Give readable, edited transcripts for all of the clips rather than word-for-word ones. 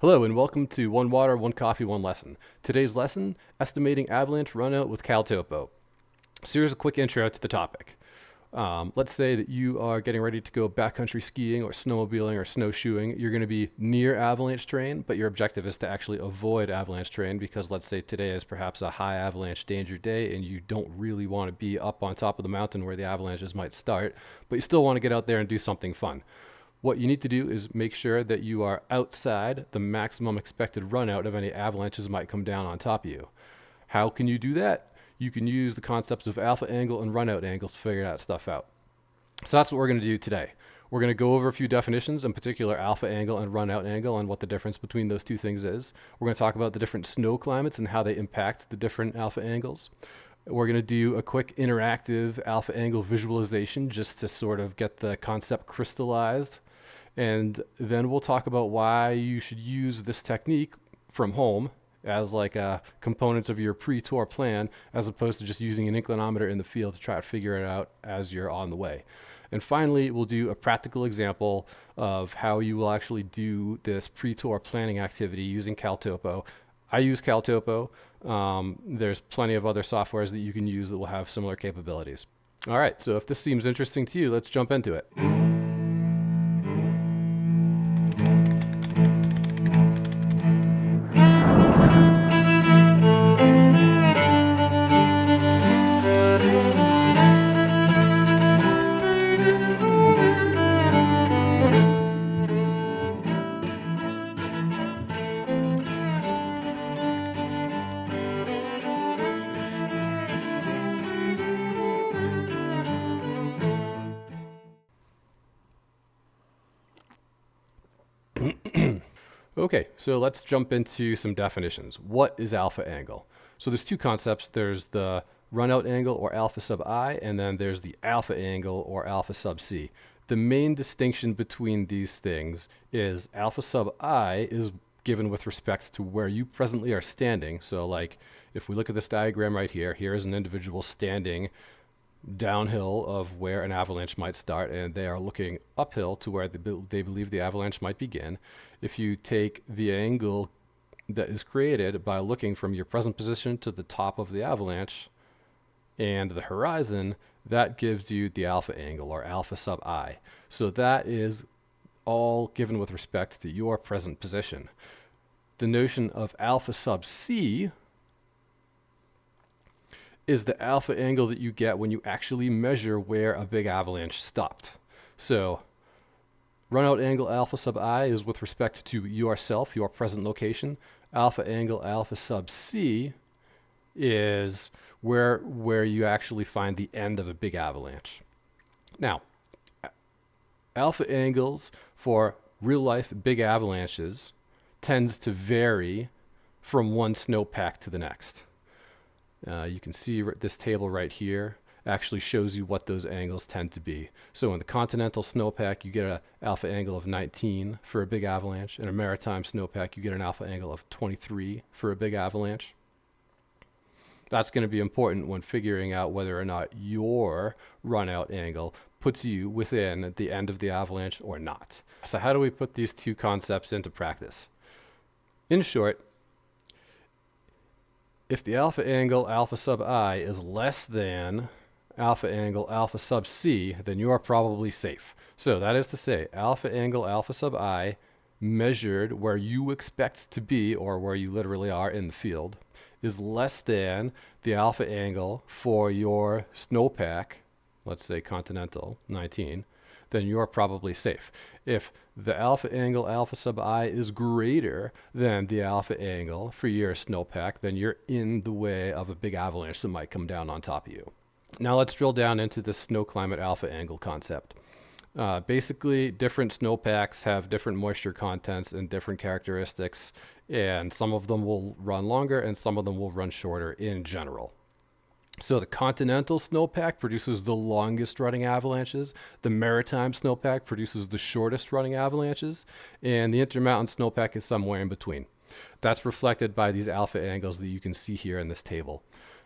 Hello and welcome to One Water, One Coffee, One Lesson. Today's lesson, estimating avalanche runout with CalTopo. So here's a quick intro to the topic. Let's say that you are getting ready to go backcountry skiing or snowmobiling or snowshoeing. You're going to be near avalanche terrain, but your objective is to actually avoid avalanche terrain because let's say today is perhaps a high avalanche danger day and you don't really want to be up on top of the mountain where the avalanches might start, but you still want to get out there and do something fun. What you need to do is make sure that you are outside the maximum expected runout of any avalanches that might come down on top of you. How can you do that? You can use the concepts of alpha angle and runout angle to figure that stuff out. So that's what we're going to do today. We're going to go over a few definitions, in particular alpha angle and runout angle, and what the difference between those two things is. We're going to talk about the different snow climates and how they impact the different alpha angles. We're going to do a quick interactive alpha angle visualization just to sort of get the concept crystallized. And then we'll talk about why you should use this technique from home as like a component of your pre-tour plan, as opposed to just using an inclinometer in the field to try to figure it out as you're on the way. And finally, we'll do a practical example of how you will actually do this pre-tour planning activity using CalTopo. I use CalTopo. There's plenty of other softwares that you can use that will have similar capabilities. All right, so if this seems interesting to you, let's jump into it. Okay, so let's jump into some definitions. What is alpha angle? So there's two concepts. There's the runout angle or alpha sub I, and then there's the alpha angle or alpha sub C. The main distinction between these things is alpha sub I is given with respect to where you presently are standing. So like if we look at this diagram right here, here is an individual standing downhill of where an avalanche might start, and they are looking uphill to where they believe the avalanche might begin. If you take the angle that is created by looking from your present position to the top of the avalanche and the horizon, that gives you the alpha angle or alpha sub I. So that is all given with respect to your present position. The notion of alpha sub C is the alpha angle that you get when you actually measure where a big avalanche stopped. So runout angle alpha sub I is with respect to yourself, your present location. Alpha angle alpha sub C is where you actually find the end of a big avalanche. Now, alpha angles for real life big avalanches tends to vary from one snowpack to the next. You can see this table right here actually shows you what those angles tend to be. So in the continental snowpack, you get an alpha angle of 19 for a big avalanche. In a maritime snowpack, you get an alpha angle of 23 for a big avalanche. That's going to be important when figuring out whether or not your runout angle puts you within the end of the avalanche or not. So how do we put these two concepts into practice? In short, if the alpha angle alpha sub I is less than alpha angle alpha sub C, then you are probably safe. So that is to say, alpha angle alpha sub I measured where you expect to be, or where you literally are in the field, is less than the alpha angle for your snowpack, let's say continental 19, then you're probably safe. If the alpha angle alpha sub I is greater than the alpha angle for your snowpack, then you're in the way of a big avalanche that might come down on top of you. Now let's drill down into the snow climate alpha angle concept. Basically, different snowpacks have different moisture contents and different characteristics, and some of them will run longer and some of them will run shorter in general. So the continental snowpack produces the longest running avalanches, the maritime snowpack produces the shortest running avalanches, and the intermountain snowpack is somewhere in between. That's reflected by these alpha angles that you can see here in this table.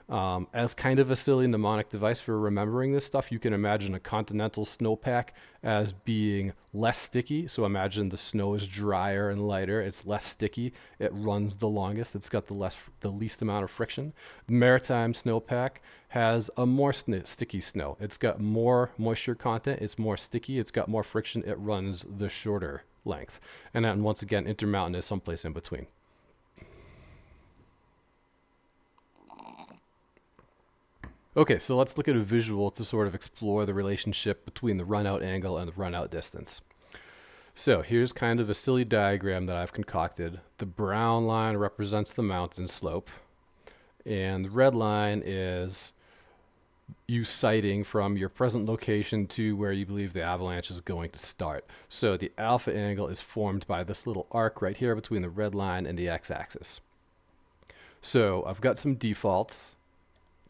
As kind of a silly mnemonic device for remembering this stuff, you can imagine a continental snowpack as being less sticky. So imagine the snow is drier and lighter. It's less sticky. It runs the longest. It's got the least amount of friction. The maritime snowpack has a more sticky snow. It's got more moisture content. It's more sticky. It's got more friction. It runs the shorter length. And then once again, intermountain is someplace in between. Okay, so let's look at a visual to sort of explore the relationship between the runout angle and the runout distance. So here's kind of a silly diagram that I've concocted. The brown line represents the mountain slope, and the red line is you sighting from your present location to where you believe the avalanche is going to start. So the alpha angle is formed by this little arc right here between the red line and the x-axis. So I've got some defaults.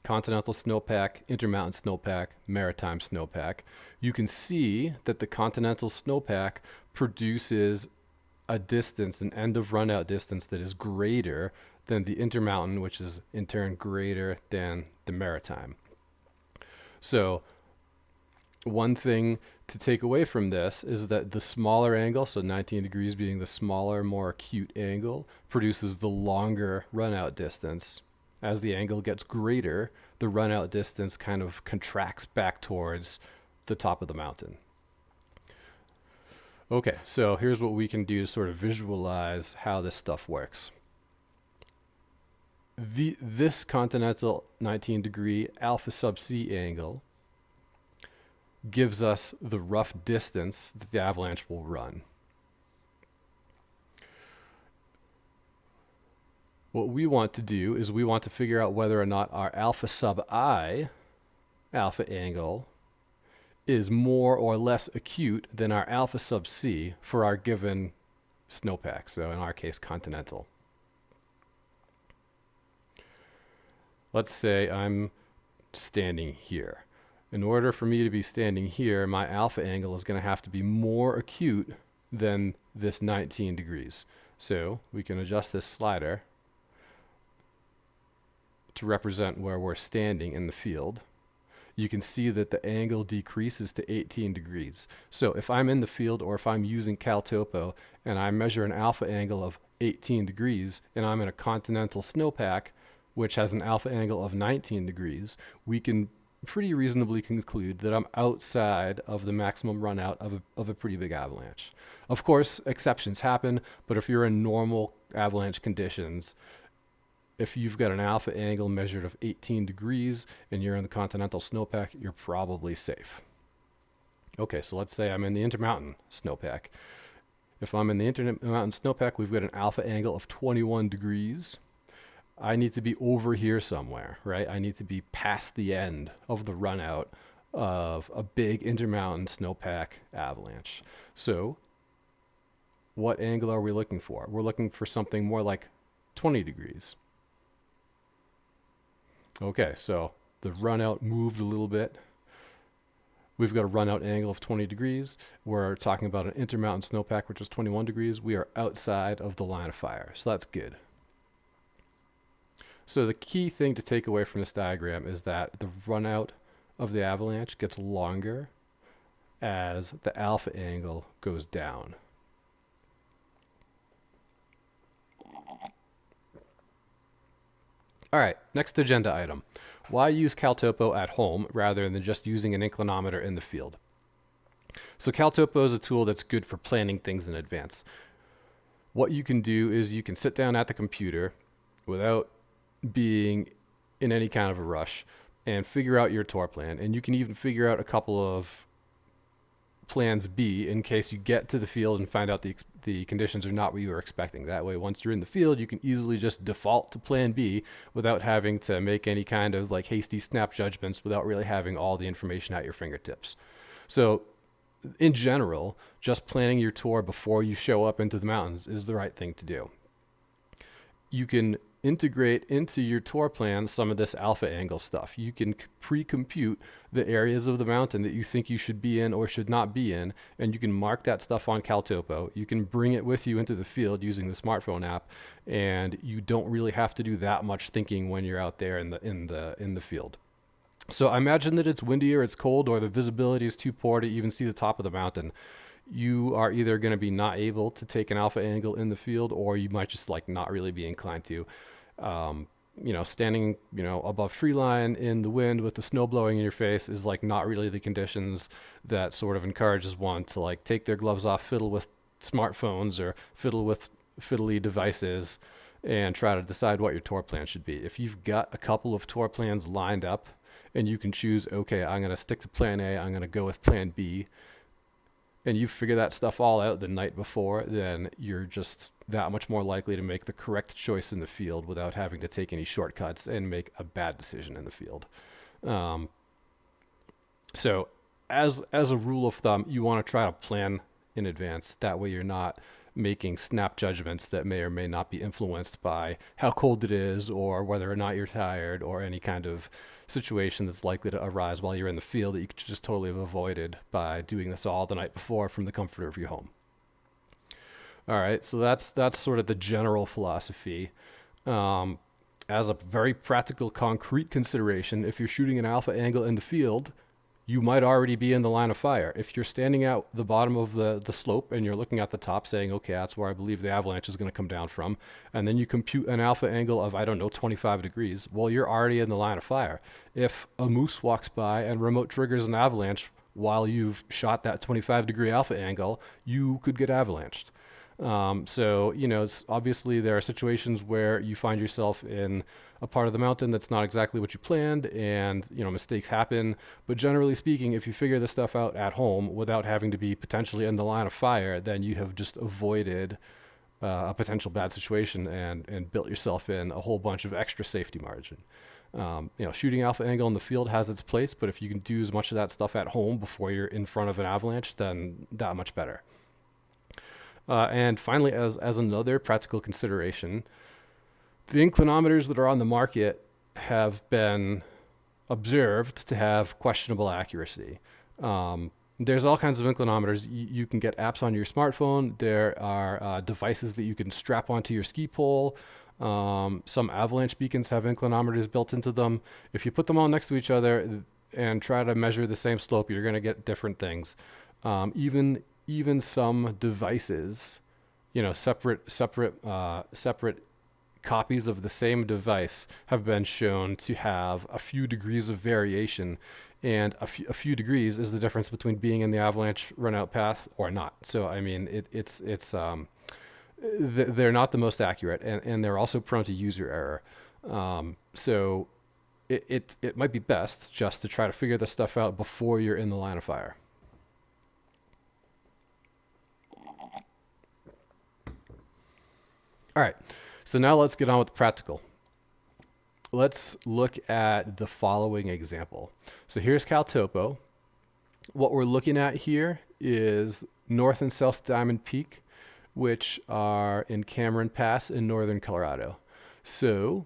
Continental snowpack, intermountain snowpack, maritime snowpack. You can see that the continental snowpack produces a distance, an end of runout distance that is greater than the intermountain, which is in turn greater than the maritime. So one thing to take away from this is that the smaller angle, so 19 degrees being the smaller, more acute angle, produces the longer runout distance. As the angle gets greater, the runout distance kind of contracts back towards the top of the mountain. Okay, so here's what we can do to sort of visualize how this stuff works. This continental 19 degree alpha sub C angle gives us the rough distance that the avalanche will run. What we want to do is we want to figure out whether or not our alpha sub I alpha angle is more or less acute than our alpha sub C for our given snowpack, so in our case continental. Let's say I'm standing here. In order for me to be standing here, my alpha angle is going to have to be more acute than this 19 degrees. So we can adjust this slider to represent where we're standing in the field. You can see that the angle decreases to 18 degrees. So if I'm in the field or if I'm using CalTopo and I measure an alpha angle of 18 degrees and I'm in a continental snowpack which has an alpha angle of 19 degrees, we can pretty reasonably conclude that I'm outside of the maximum runout of a pretty big avalanche. Of course, exceptions happen, but if you're in normal avalanche conditions, if you've got an alpha angle measured of 18 degrees and you're in the continental snowpack, you're probably safe. Okay, so let's say I'm in the intermountain snowpack. If I'm in the intermountain snowpack, we've got an alpha angle of 21 degrees. I need to be over here somewhere, right? I need to be past the end of the runout of a big intermountain snowpack avalanche. So what angle are we looking for? We're looking for something more like 20 degrees. Okay, so the runout moved a little bit. We've got a runout angle of 20 degrees. We're talking about an intermountain snowpack, which is 21 degrees. We are outside of the line of fire, so that's good. So the key thing to take away from this diagram is that the runout of the avalanche gets longer as the alpha angle goes down. All right, next agenda item. Why use CalTopo at home rather than just using an inclinometer in the field? So CalTopo is a tool that's good for planning things in advance. What you can do is you can sit down at the computer without being in any kind of a rush and figure out your tour plan. And you can even figure out a couple of plans B in case you get to the field and find out the conditions are not what you were expecting. That way, once you're in the field, you can easily just default to plan B without having to make any kind of like hasty snap judgments without really having all the information at your fingertips. So in general, just planning your tour before you show up into the mountains is the right thing to do. you can integrate into your tour plan some of this alpha angle stuff. You can pre-compute the areas of the mountain that you think you should be in or should not be in, and you can mark that stuff on CalTopo. You can bring it with you into the field using the smartphone app, and you don't really have to do that much thinking when you're out there in the field. So I imagine that it's windy or it's cold or the visibility is too poor to even see the top of the mountain. You are either going to be not able to take an alpha angle in the field, or you might just like not really be inclined to. Standing, above tree line in the wind with the snow blowing in your face is like not really the conditions that sort of encourages one to like take their gloves off, fiddle with smartphones or fiddle with fiddly devices and try to decide what your tour plan should be. If you've got a couple of tour plans lined up and you can choose, okay, I'm going to stick to plan A, I'm going to go with plan B, and you figure that stuff all out the night before, then you're just that much more likely to make the correct choice in the field without having to take any shortcuts and make a bad decision in the field. So as a rule of thumb, you want to try to plan in advance. That way you're not making snap judgments that may or may not be influenced by how cold it is or whether or not you're tired or any kind of situation that's likely to arise while you're in the field that you could just totally have avoided by doing this all the night before from the comfort of your home. All right, so that's sort of the general philosophy. As a very practical, concrete consideration, if you're shooting an alpha angle in the field, you might already be in the line of fire. If you're standing at the bottom of the slope and you're looking at the top saying, okay, that's where I believe the avalanche is going to come down from, and then you compute an alpha angle of, 25 degrees, well, you're already in the line of fire. If a moose walks by and remote triggers an avalanche while you've shot that 25-degree alpha angle, you could get avalanched. It's obviously there are situations where you find yourself in a part of the mountain that's not exactly what you planned, and mistakes happen. But generally speaking, if you figure this stuff out at home without having to be potentially in the line of fire, then you have just avoided a potential bad situation and built yourself in a whole bunch of extra safety margin. Shooting alpha angle in the field has its place, but if you can do as much of that stuff at home before you're in front of an avalanche, then that much better. And finally, as another practical consideration, the inclinometers that are on the market have been observed to have questionable accuracy. There's all kinds of inclinometers. You can get apps on your smartphone. There are devices that you can strap onto your ski pole. Some avalanche beacons have inclinometers built into them. If you put them all next to each other and try to measure the same slope, you're going to get different things. Even some devices, separate copies of the same device have been shown to have a few degrees of variation, and a few degrees is the difference between being in the avalanche runout path or not. So I mean, they're not the most accurate, and they're also prone to user error. So it might be best just to try to figure this stuff out before you're in the line of fire. All right, so now let's get on with the practical. Let's look at the following example. So here's CalTopo. What we're looking at here is North and South Diamond Peak, which are in Cameron Pass in northern Colorado. So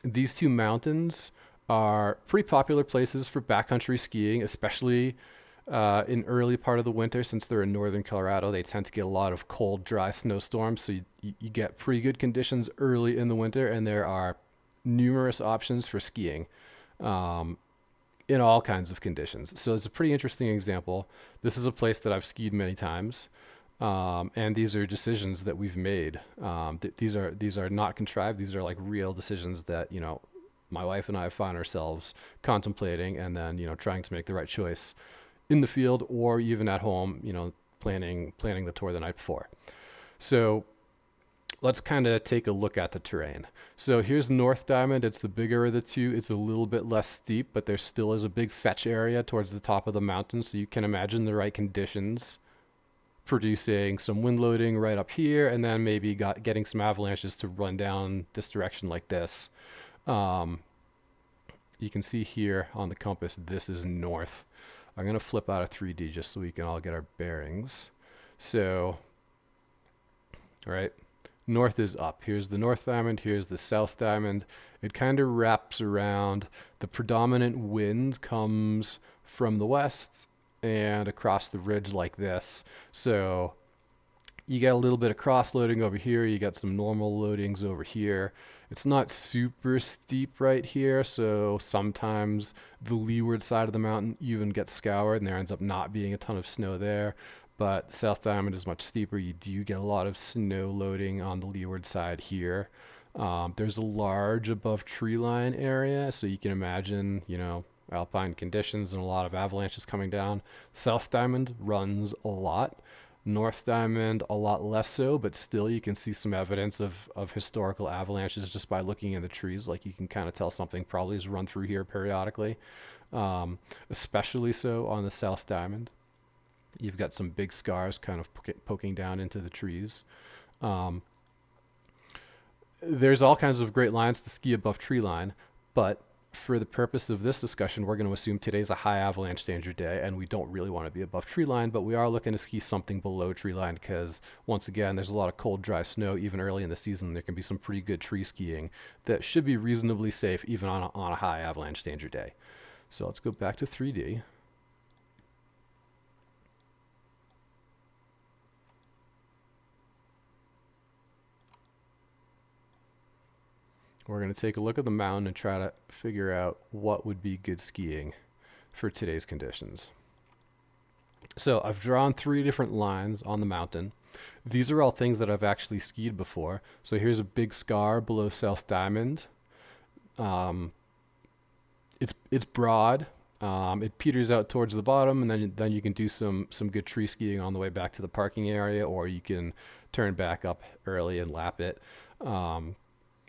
these two mountains are pretty popular places for backcountry skiing, especially in early part of the winter. Since they're in northern Colorado, they tend to get a lot of cold, dry snowstorms. So you get pretty good conditions early in the winter, and there are numerous options for skiing in all kinds of conditions. So it's a pretty interesting example. This is a place that I've skied many times, and these are decisions that we've made. These are not contrived. These are like real decisions that my wife and I find ourselves contemplating, and then trying to make the right choice in the field or even at home, planning the tour the night before. So let's kind of take a look at the terrain. So here's North Diamond. It's the bigger of the two. It's a little bit less steep, but there still is a big fetch area towards the top of the mountain. So you can imagine the right conditions producing some wind loading right up here, and then maybe getting some avalanches to run down this direction like this. You can see here on the compass, this is north. I'm going to flip out of 3D just so we can all get our bearings. So, all right, North is up. Here's the North Diamond, here's the South Diamond. It kind of wraps around. The predominant wind comes from the west and across the ridge like this. So you get a little bit of cross loading over here. You got some normal loadings over here. It's not super steep right here, so sometimes the leeward side of the mountain even gets scoured and there ends up not being a ton of snow there. But the South Diamond is much steeper. You do get a lot of snow loading on the leeward side here. There's a large above tree line area, so you can imagine, alpine conditions and a lot of avalanches coming down. South Diamond runs a lot. North Diamond a lot less so, but still you can see some evidence of historical avalanches just by looking in the trees. Like you can kind of tell something probably has run through here periodically, especially so on the South Diamond. You've got some big scars kind of poking down into the trees. There's all kinds of great lines to ski above tree line, but for the purpose of this discussion, we're going to assume today's a high avalanche danger day, and we don't really want to be above tree line, but we are looking to ski something below tree line because, once again, there's a lot of cold, dry snow. Even early in the season, there can be some pretty good tree skiing that should be reasonably safe even on a high avalanche danger day. So let's go back to 3D. We're going to take a look at the mountain and try to figure out what would be good skiing for today's conditions. So I've drawn 3 different lines on the mountain. These are all things that I've actually skied before. So here's a big scar below South Diamond. It's broad. It peters out towards the bottom, and then you can do some good tree skiing on the way back to the parking area, or you can turn back up early and lap it.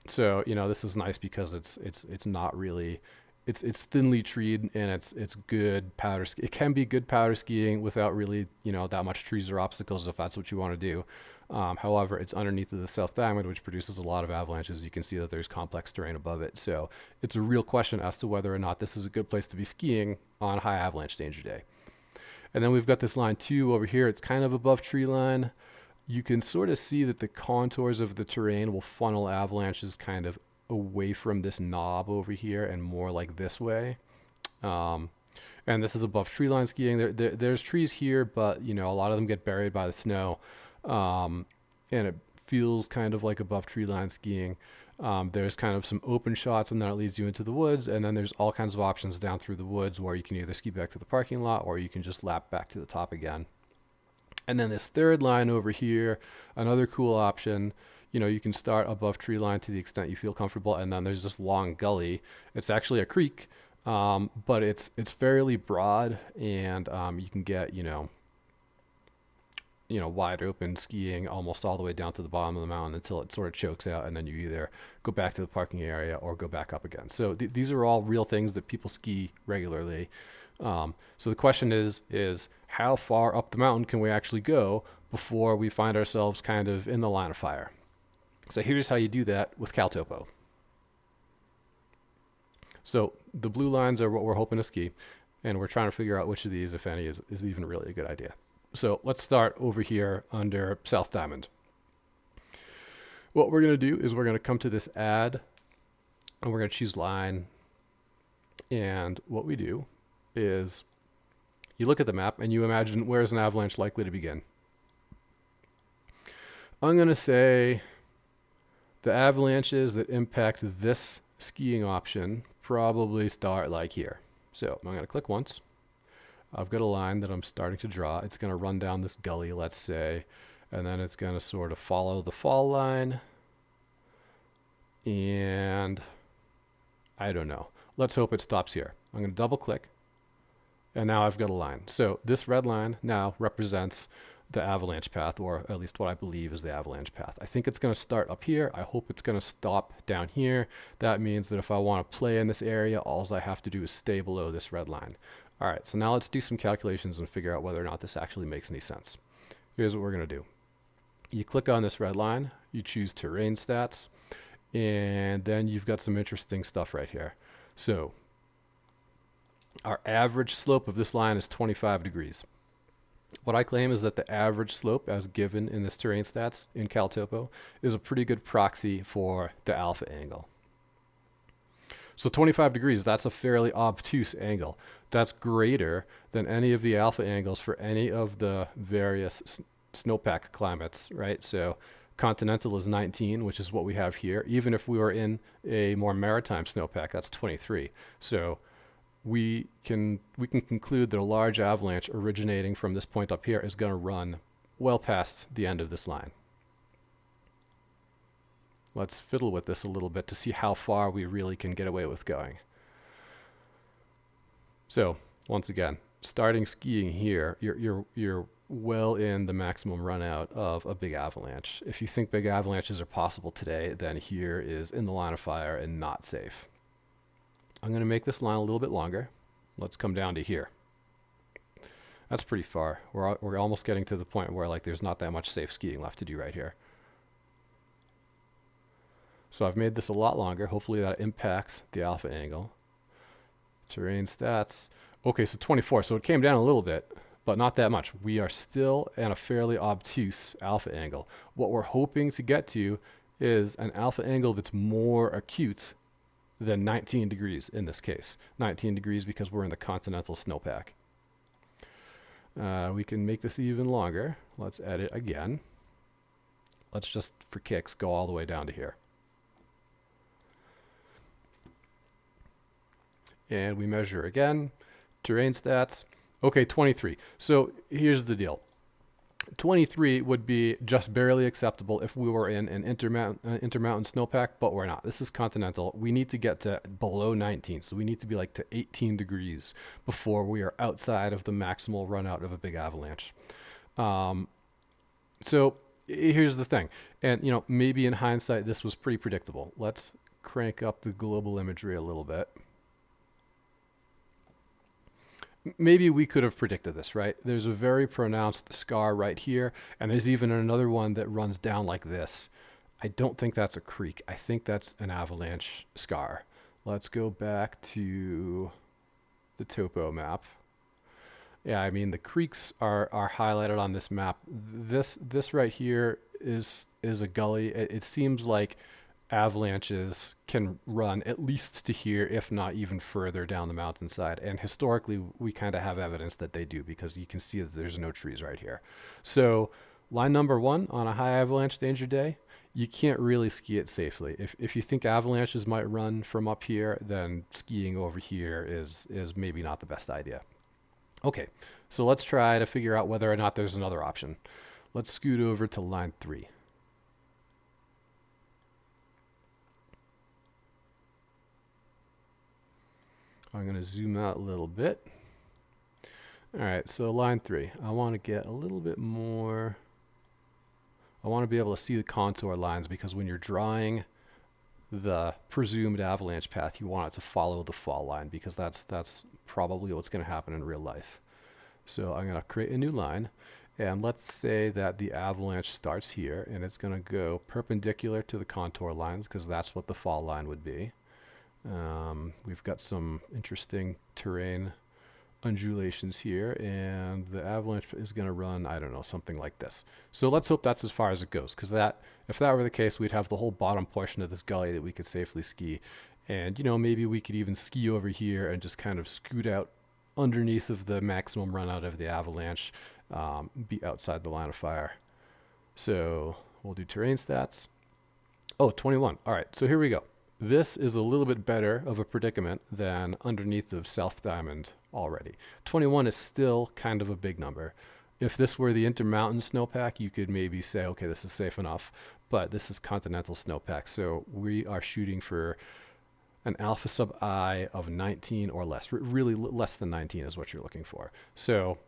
So this is nice because it's not really it's thinly treed, and it's good powder. It can be good powder skiing without really that much trees or obstacles if that's what you want to do. However, it's underneath of the South Diamond, which produces a lot of avalanches. You can see that there's complex terrain above it, so it's a real question as to whether or not this is a good place to be skiing on high avalanche danger day. And then we've got this line 2 over here. It's kind of above tree line. You can sort of see that the contours of the terrain will funnel avalanches kind of away from this knob over here and more like this way. And this is above tree line skiing. There's trees here, but a lot of them get buried by the snow. And it feels kind of like above tree line skiing. There's kind of some open shots, and then it leads you into the woods, and then there's all kinds of options down through the woods where you can either ski back to the parking lot or you can just lap back to the top again. And then this third line over here, another cool option, you can start above tree line to the extent you feel comfortable, and then there's this long gully. It's actually a creek, but it's fairly broad, and you can get, wide open skiing almost all the way down to the bottom of the mountain until it sort of chokes out, and then you either go back to the parking area or go back up again. So these are all real things that people ski regularly. So the question is how far up the mountain can we actually go before we find ourselves kind of in the line of fire? So here's how you do that with CalTopo. So the blue lines are what we're hoping to ski, and we're trying to figure out which of these, if any, is even really a good idea. So let's start over here under South Diamond. What we're going to do is we're going to come to this add, and we're going to choose line. And what we do is you look at the map and you imagine where's an avalanche likely to begin. I'm going to say the avalanches that impact this skiing option probably start like here. So I'm going to click once. I've got a line that I'm starting to draw. It's going to run down this gully, let's say, and then it's going to sort of follow the fall line. And I don't know. Let's hope it stops here. I'm going to double click. And now I've got a line. So this red line now represents the avalanche path, or at least what I believe is the avalanche path. I think it's going to start up here. I hope it's going to stop down here. That means that if I want to play in this area, all I have to do is stay below this red line. All right, so now let's do some calculations and figure out whether or not this actually makes any sense. Here's what we're going to do. You click on this red line, you choose terrain stats, and then you've got some interesting stuff right here. So our average slope of this line is 25 degrees. What I claim is that the average slope as given in this terrain stats in CalTopo is a pretty good proxy for the alpha angle. So 25 degrees, that's a fairly obtuse angle. That's greater than any of the alpha angles for any of the various snowpack climates, right? So continental is 19, which is what we have here. Even if we were in a more maritime snowpack, that's 23. So we can conclude that a large avalanche originating from this point up here is going to run well past the end of this line. Let's fiddle with this a little bit to see how far we really can get away with going. So once again, starting skiing here, you're well in the maximum run out of a big avalanche. If you think big avalanches are possible today, then here is in the line of fire and not safe. I'm going to make this line a little bit longer. Let's come down to here. That's pretty far. We're almost getting to the point where like there's not that much safe skiing left to do right here. So I've made this a lot longer. Hopefully that impacts the alpha angle. Terrain stats. Okay, so 24. So it came down a little bit, but not that much. We are still at a fairly obtuse alpha angle. What we're hoping to get to is an alpha angle that's more acute than 19 degrees in this case. 19 degrees because we're in the continental snowpack. We can make this even longer. Let's edit again. Let's just, for kicks, go all the way down to here. And we measure again. Terrain stats. Okay, 23. So here's the deal. 23 would be just barely acceptable if we were in an intermountain snowpack, but we're not. This is continental. We need to get to below 19. So we need to be like to 18 degrees before we are outside of the maximal run out of a big avalanche. So here's the thing. And, you know, maybe in hindsight, this was pretty predictable. Let's crank up the global imagery a little bit. Maybe we could have predicted this, right? There's a very pronounced scar right here, and there's even another one that runs down like this. I don't think that's a creek. I think that's an avalanche scar. Let's go back to the topo map. Yeah, I mean, the creeks are highlighted on this map. This right here is a gully. It seems like avalanches can run at least to here, if not even further down the mountainside. And historically, we kind of have evidence that they do because you can see that there's no trees right here. So line number one on a high avalanche danger day, you can't really ski it safely. If you think avalanches might run from up here, then skiing over here is maybe not the best idea. Okay, so let's try to figure out whether or not there's another option. Let's scoot over to line 3. I'm going to zoom out a little bit. All right, so line 3. I want to get a little bit more. I want to be able to see the contour lines because when you're drawing the presumed avalanche path, you want it to follow the fall line because that's probably what's going to happen in real life. So I'm going to create a new line, and let's say that the avalanche starts here, and it's going to go perpendicular to the contour lines because that's what the fall line would be. We've got some interesting terrain undulations here, and the avalanche is going to run, I don't know, something like this. So let's hope that's as far as it goes, because if that were the case, we'd have the whole bottom portion of this gully that we could safely ski. And, you know, maybe we could even ski over here and just kind of scoot out underneath of the maximum run out of the avalanche, be outside the line of fire. So we'll do terrain stats. Oh, 21. All right, so here we go. This is a little bit better of a predicament than underneath of South Diamond already. 21 is still kind of a big number. If this were the Intermountain snowpack, you could maybe say, okay, this is safe enough, but this is continental snowpack, so we are shooting for an alpha sub I of 19 or less. Really less than 19 is what you're looking for. So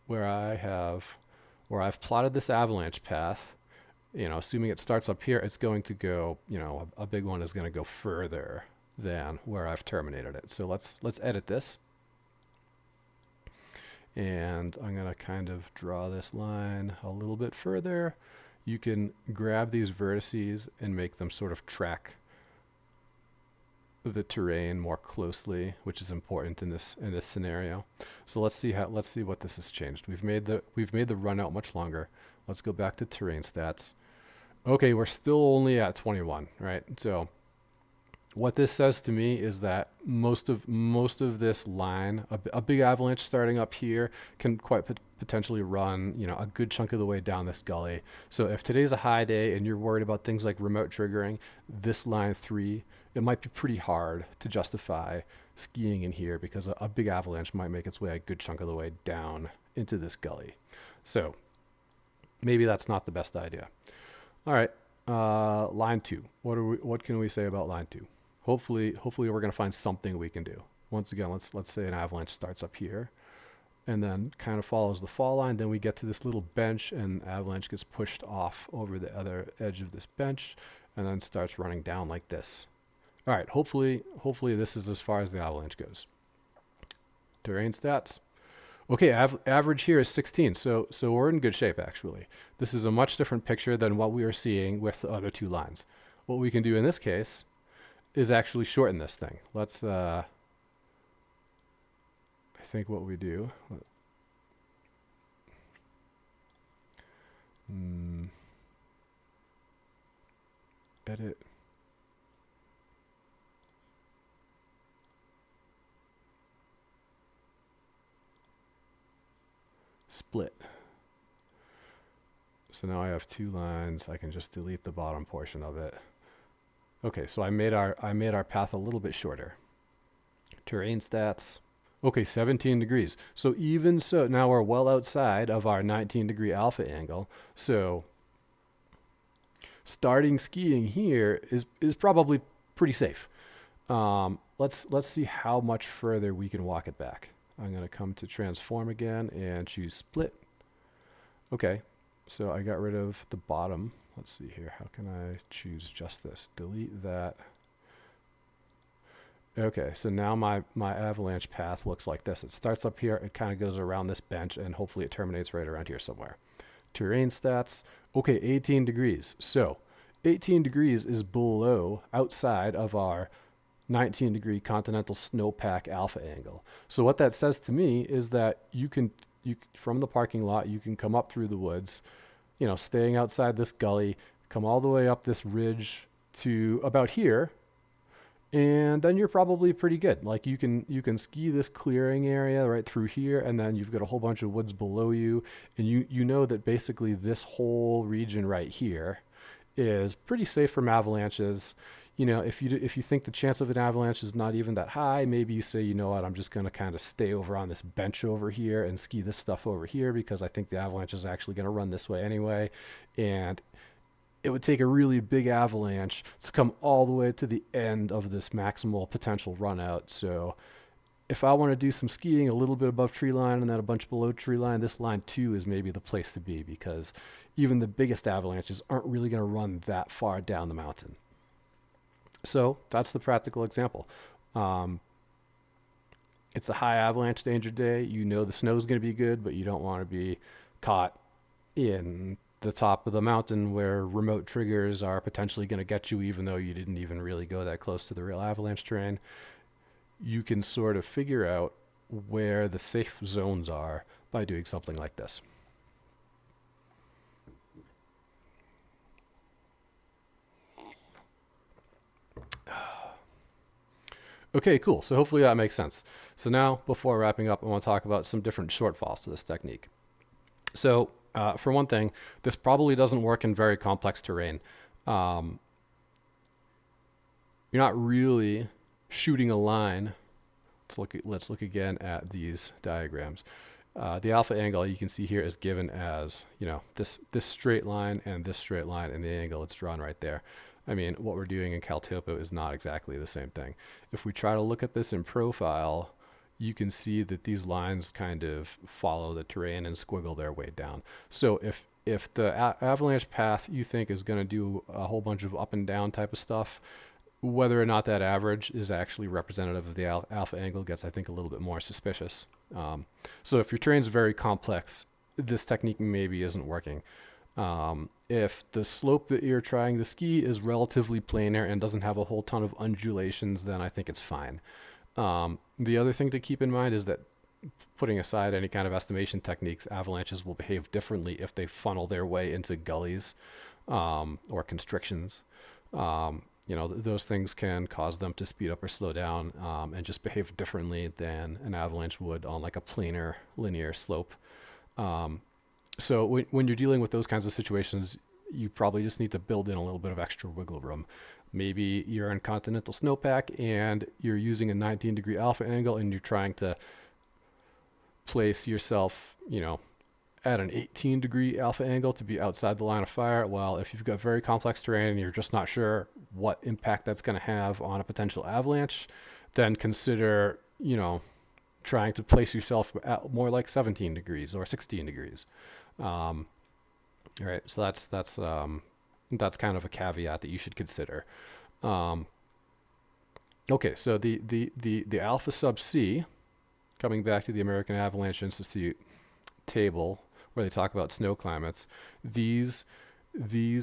where I've plotted this avalanche path, you know, assuming it starts up here, it's going to go, you know, a big one is going to go further than where I've terminated it. So let's edit this. And I'm going to kind of draw this line a little bit further. You can grab these vertices and make them sort of track the terrain more closely, which is important in this scenario. So let's see what this has changed. We've made the run out much longer. Let's go back to terrain stats. Okay, we're still only at 21, right? So what this says to me is that most of this line, a big avalanche starting up here, can quite potentially run, a good chunk of the way down this gully. So if today's a high day and you're worried about things like remote triggering, this line 3, it might be pretty hard to justify skiing in here because a big avalanche might make its way a good chunk of the way down into this gully. So maybe that's not the best idea. All right, line 2. What can we say about line 2? Hopefully we're going to find something we can do. Once again, let's say an avalanche starts up here and then kind of follows the fall line. Then we get to this little bench and avalanche gets pushed off over the other edge of this bench and then starts running down like this. All right, hopefully this is as far as the avalanche goes. Terrain stats. Okay, average here is 16, so we're in good shape actually. This is a much different picture than what we are seeing with the other 2 lines. What we can do in this case is actually shorten this thing. Let's, I think what we do, edit. Split. So now I have 2 lines. I can just delete the bottom portion of it. Okay, so I made our path a little bit shorter. Terrain stats. Okay, 17 degrees. So even so, now we're well outside of our 19-degree alpha angle. So starting skiing here is probably pretty safe. Let's see how much further we can walk it back. I'm going to come to transform again and choose split. Okay, so I got rid of the bottom. Let's see here. How can I choose just this? Delete that. Okay, so now my avalanche path looks like this. It starts up here, it kind of goes around this bench, and hopefully it terminates right around here somewhere. Terrain stats. Okay, 18 degrees. So 18 degrees is below, outside of our 19-degree continental snowpack alpha angle. So what that says to me is that you from the parking lot, you can come up through the woods, staying outside this gully, come all the way up this ridge to about here, and then you're probably pretty good. Like you can ski this clearing area right through here, and then you've got a whole bunch of woods below you, and you know that basically this whole region right here is pretty safe from avalanches. If you think the chance of an avalanche is not even that high, maybe you say, you know what, I'm just going to kind of stay over on this bench over here and ski this stuff over here because I think the avalanche is actually going to run this way anyway. And it would take a really big avalanche to come all the way to the end of this maximal potential run out. So if I want to do some skiing a little bit above tree line and then a bunch below tree line, this line 2 is maybe the place to be because even the biggest avalanches aren't really going to run that far down the mountain. So that's the practical example. It's a high avalanche danger day. The snow is going to be good, but you don't want to be caught in the top of the mountain where remote triggers are potentially going to get you even though you didn't even really go that close to the real avalanche terrain. You can sort of figure out where the safe zones are by doing something like this. Okay, cool. So hopefully that makes sense. So now, before wrapping up, I want to talk about some different shortfalls to this technique. So for one thing, this probably doesn't work in very complex terrain. You're not really shooting a line. Let's look again at these diagrams. The alpha angle you can see here is given as this straight line and this straight line and the angle it's drawn right there. I mean, what we're doing in Caltopo is not exactly the same thing. If we try to look at this in profile, you can see that these lines kind of follow the terrain and squiggle their way down. So if the avalanche path you think is going to do a whole bunch of up and down type of stuff, whether or not that average is actually representative of the alpha angle gets, I think, a little bit more suspicious. So if your terrain's very complex, this technique maybe isn't working. If the slope that you're trying to ski is relatively planar and doesn't have a whole ton of undulations, then I think it's fine. The other thing to keep in mind is that, putting aside any kind of estimation techniques, avalanches will behave differently if they funnel their way into gullies or constrictions. Those things can cause them to speed up or slow down and just behave differently than an avalanche would on like a planar linear slope. So when you're dealing with those kinds of situations, you probably just need to build in a little bit of extra wiggle room. Maybe you're in continental snowpack and you're using a 19-degree alpha angle and you're trying to place yourself, at an 18-degree alpha angle to be outside the line of fire. Well, if you've got very complex terrain and you're just not sure what impact that's going to have on a potential avalanche, then consider, trying to place yourself at more like 17 degrees or 16 degrees. All right, so that's kind of a caveat that you should consider. Okay, so the alpha sub C, coming back to the American Avalanche Institute table where they talk about snow climates, these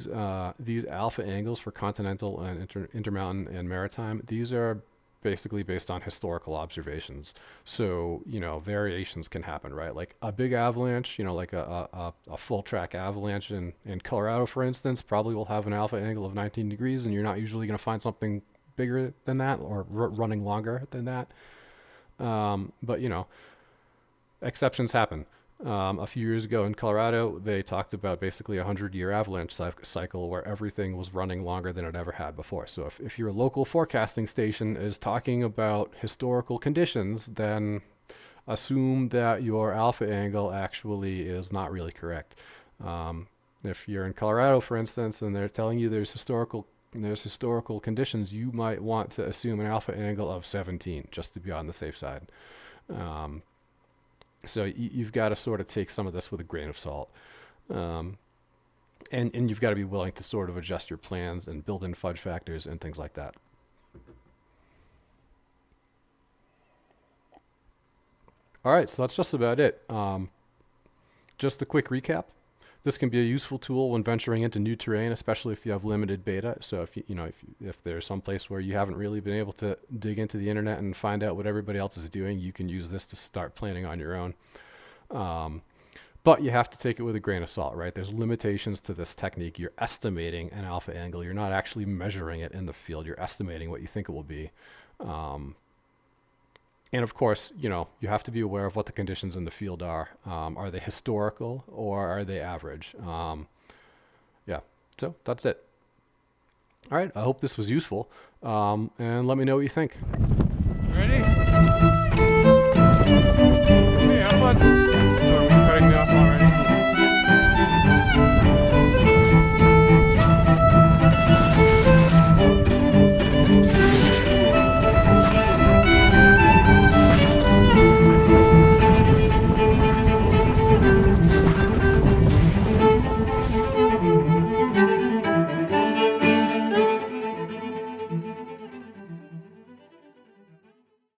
alpha angles for continental and intermountain and maritime, these are basically based on historical observations. So, variations can happen, right? Like a big avalanche, like a full track avalanche in Colorado, for instance, probably will have an alpha angle of 19 degrees, and you're not usually going to find something bigger than that or running longer than that. But, exceptions happen. A few years ago in Colorado, they talked about basically a 100-year avalanche cycle where everything was running longer than it ever had before. So if your local forecasting station is talking about historical conditions, then assume that your alpha angle actually is not really correct. If you're in Colorado, for instance, and they're telling you there's historical conditions, you might want to assume an alpha angle of 17 just to be on the safe side. So you've got to sort of take some of this with a grain of salt. And you've got to be willing to sort of adjust your plans and build in fudge factors and things like that. All right, so that's just about it. Just a quick recap. This can be a useful tool when venturing into new terrain, especially if you have limited beta. So if there's some place where you haven't really been able to dig into the internet and find out what everybody else is doing, you can use this to start planning on your own. But you have to take it with a grain of salt, right? There's limitations to this technique. You're estimating an alpha angle. You're not actually measuring it in the field. You're estimating what you think it will be. And of course, you have to be aware of what the conditions in the field are. Are they historical or are they average? Yeah, so that's it. All right, I hope this was useful. And let me know what you think. Ready? Hey, have fun.